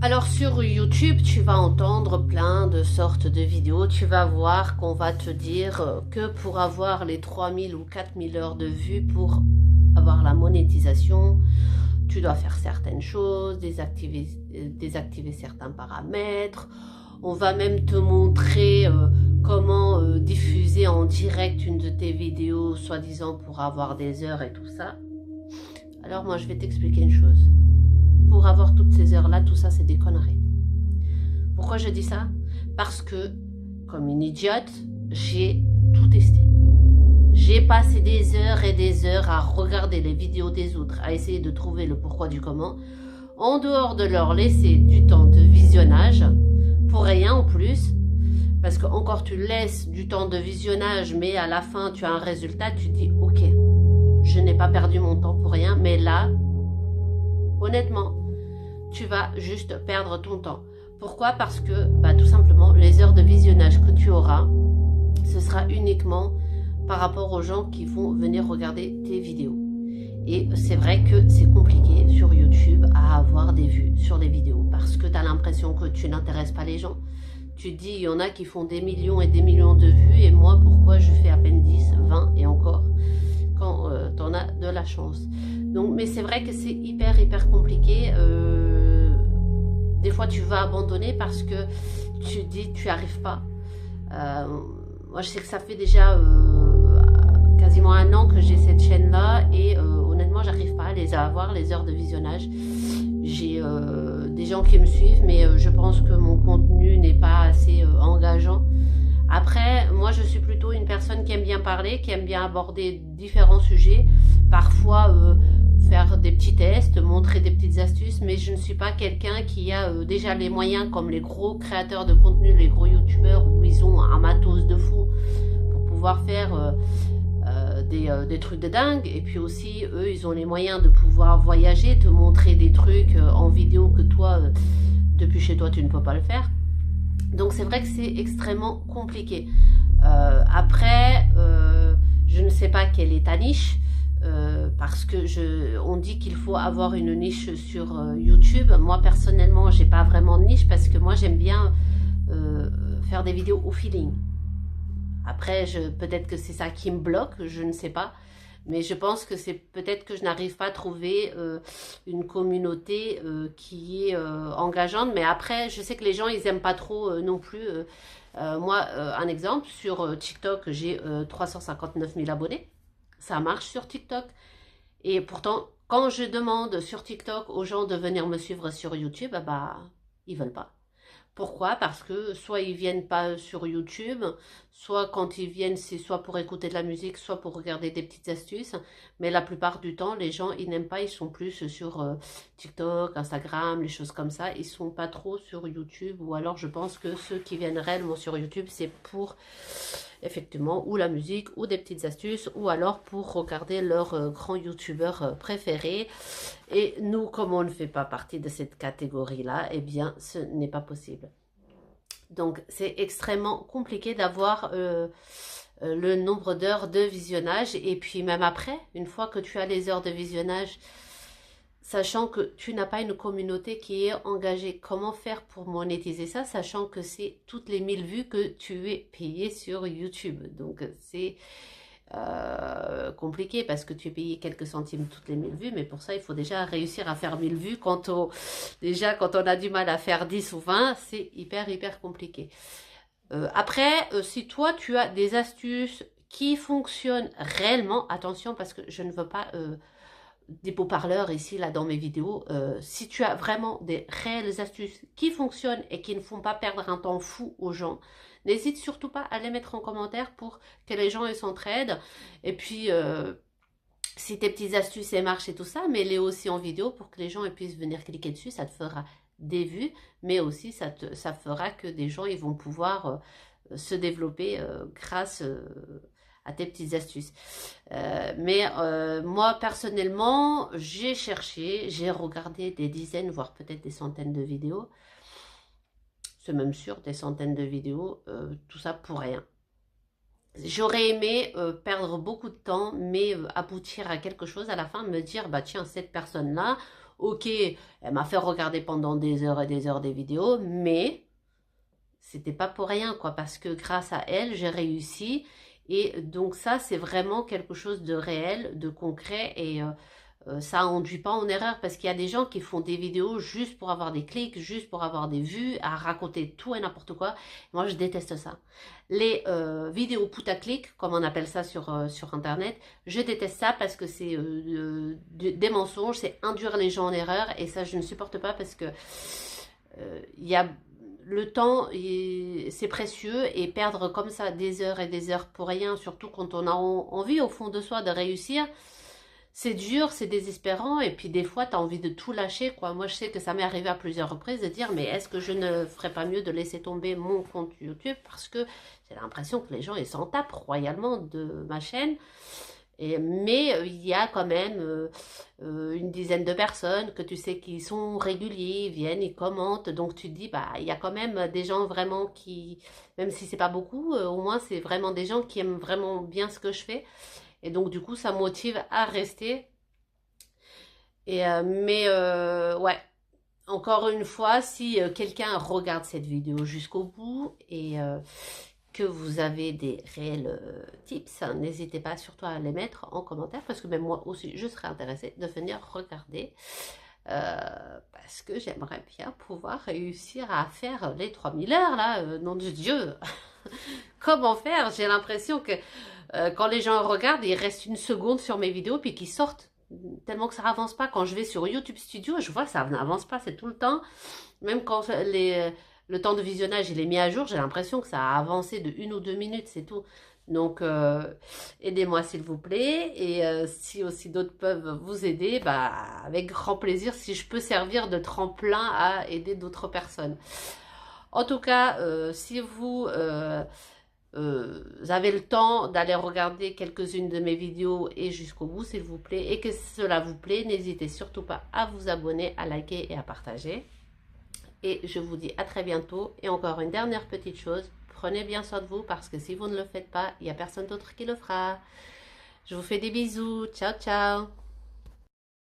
Alors sur YouTube, tu vas entendre plein de sortes de vidéos. Tu vas voir qu'on va te dire que pour avoir les 3000 ou 4000 heures de vues, pour avoir la monétisation, tu dois faire certaines choses, désactiver certains paramètres. On va même te montrer comment diffuser en direct une de tes vidéos, soi-disant pour avoir des heures et tout ça. Alors moi, je vais t'expliquer une chose. Pour avoir toutes ces heures-là, tout ça, c'est des conneries. Pourquoi je dis ça? Parce que, comme une idiote, j'ai tout testé. J'ai passé des heures et des heures à regarder les vidéos des autres, à essayer de trouver le pourquoi du comment, en dehors de leur laisser du temps de visionnage, pour rien en plus, parce que encore tu laisses du temps de visionnage, mais à la fin tu as un résultat, tu dis ok, je n'ai pas perdu mon temps pour rien, mais là, honnêtement, tu vas juste perdre ton temps. Pourquoi? Parce que, tout simplement, les heures de visionnage que tu auras, ce sera uniquement par rapport aux gens qui vont venir regarder tes vidéos. Et c'est vrai que c'est compliqué sur YouTube à avoir des vues sur les vidéos parce que tu as l'impression que tu n'intéresses pas les gens. Tu te dis, il y en a qui font des millions et des millions de vues et moi, pourquoi je fais à peine 10, 20 et encore quand tu en as de la chance. Donc, mais c'est vrai que c'est hyper compliqué. Des fois, tu vas abandonner parce que tu te dis, tu n'y arrives pas. Moi, je sais que ça fait déjà quasiment 1 an que j'ai cette chaîne-là et honnêtement, j'arrive pas à avoir les heures de visionnage. J'ai des gens qui me suivent, mais je pense que mon contenu n'est pas assez engageant. Après, moi, je suis plutôt une personne qui aime bien parler, qui aime bien aborder différents sujets, parfois faire des petits tests, montrer des petites astuces, mais je ne suis pas quelqu'un qui a déjà les moyens comme les gros créateurs de contenu, les gros youtubeurs où ils ont un matos de fou pour pouvoir faire des trucs de dingue. Et puis aussi, eux, ils ont les moyens de pouvoir voyager, te montrer des trucs en vidéo que toi, depuis chez toi, tu ne peux pas le faire. Donc c'est vrai que c'est extrêmement compliqué. Après, je ne sais pas quelle est ta niche. Parce que on dit qu'il faut avoir une niche sur YouTube. Moi personnellement, j'ai pas vraiment de niche parce que moi j'aime bien faire des vidéos au feeling. Après, peut-être que c'est ça qui me bloque, je ne sais pas. Mais je pense que c'est peut-être que je n'arrive pas à trouver une communauté qui est engageante. Mais après, je sais que les gens, ils aiment pas trop non plus. Moi, un exemple, sur TikTok, j'ai 359 000 abonnés. Ça marche sur TikTok. Et pourtant, quand je demande sur TikTok aux gens de venir me suivre sur YouTube, ils veulent pas. Pourquoi? Parce que soit ils viennent pas sur YouTube, soit quand ils viennent, c'est soit pour écouter de la musique, soit pour regarder des petites astuces. Mais la plupart du temps, les gens, ils n'aiment pas, ils sont plus sur TikTok, Instagram, les choses comme ça. Ils sont pas trop sur YouTube. Ou alors, je pense que ceux qui viennent réellement sur YouTube, c'est pour, effectivement, ou la musique, ou des petites astuces, ou alors pour regarder leurs grands YouTubeurs préférés. Et nous, comme on ne fait pas partie de cette catégorie-là, eh bien, ce n'est pas possible. Donc, c'est extrêmement compliqué d'avoir le nombre d'heures de visionnage. Et puis, même après, une fois que tu as les heures de visionnage, sachant que tu n'as pas une communauté qui est engagée, comment faire pour monétiser ça, sachant que c'est toutes les 1000 vues que tu es payé sur YouTube. Donc, c'est compliqué parce que tu es payé quelques centimes toutes les 1000 vues, mais pour ça il faut déjà réussir à faire 1000 vues. Quand on a du mal à faire 10 ou 20, c'est hyper compliqué. Après, si toi tu as des astuces qui fonctionnent réellement, attention parce que je ne veux pas des beaux-parleurs ici là dans mes vidéos. Si tu as vraiment des réelles astuces qui fonctionnent et qui ne font pas perdre un temps fou aux gens, n'hésite surtout pas à les mettre en commentaire pour que les gens s'entraident. Et puis, si tes petites astuces marchent et tout ça, mets-les aussi en vidéo pour que les gens puissent venir cliquer dessus. Ça te fera des vues, mais aussi ça fera que des gens ils vont pouvoir se développer grâce à tes petites astuces. Mais moi, personnellement, j'ai cherché, j'ai regardé des dizaines, voire peut-être des centaines de vidéos. C'est même sûr, des centaines de vidéos, tout ça pour rien. J'aurais aimé perdre beaucoup de temps, mais aboutir à quelque chose à la fin, me dire, bah tiens, cette personne-là, ok, elle m'a fait regarder pendant des heures et des heures des vidéos, mais c'était pas pour rien, quoi, parce que grâce à elle, j'ai réussi. Et donc ça, c'est vraiment quelque chose de réel, de concret, et ça induit pas en erreur, parce qu'il y a des gens qui font des vidéos juste pour avoir des clics, juste pour avoir des vues, à raconter tout et n'importe quoi. Moi, je déteste ça. Les vidéos putaclic, comme on appelle ça sur Internet, je déteste ça parce que c'est des mensonges, c'est induire les gens en erreur, et ça, je ne supporte pas, parce que il y a le temps, c'est précieux, et perdre comme ça des heures et des heures pour rien, surtout quand on a envie au fond de soi de réussir, c'est dur, c'est désespérant, et puis des fois tu as envie de tout lâcher, quoi. Moi je sais que ça m'est arrivé à plusieurs reprises de dire, mais est-ce que je ne ferais pas mieux de laisser tomber mon compte YouTube, parce que j'ai l'impression que les gens ils s'en tapent royalement de ma chaîne. Mais il y a quand même une dizaine de personnes que tu sais qui sont réguliers, ils viennent, ils commentent, donc tu te dis, bah, il y a quand même des gens vraiment qui, même si c'est pas beaucoup, au moins c'est vraiment des gens qui aiment vraiment bien ce que je fais, et donc du coup ça motive à rester. Ouais, encore une fois, si quelqu'un regarde cette vidéo jusqu'au bout, et que vous avez des réels tips, hein, n'hésitez pas surtout à les mettre en commentaire, parce que même moi aussi je serais intéressée de venir regarder, parce que j'aimerais bien pouvoir réussir à faire les 3000 heures là, nom de Dieu. Comment faire? J'ai l'impression que quand les gens regardent, il reste une seconde sur mes vidéos puis qu'ils sortent, tellement que ça avance pas. Quand je vais sur YouTube Studio, je vois que ça n'avance pas, c'est tout le temps, même quand le temps de visionnage il est mis à jour, j'ai l'impression que ça a avancé de 1 ou 2 minutes, c'est tout. Donc aidez-moi s'il vous plaît, et si aussi d'autres peuvent vous aider, bah avec grand plaisir, si je peux servir de tremplin à aider d'autres personnes. En tout cas, si vous avez le temps d'aller regarder quelques-unes de mes vidéos et jusqu'au bout s'il vous plaît, et que cela vous plaît, n'hésitez surtout pas à vous abonner, à liker et à partager. Et je vous dis à très bientôt. Et encore une dernière petite chose, prenez bien soin de vous, parce que si vous ne le faites pas, il n'y a personne d'autre qui le fera. Je vous fais des bisous. Ciao, ciao.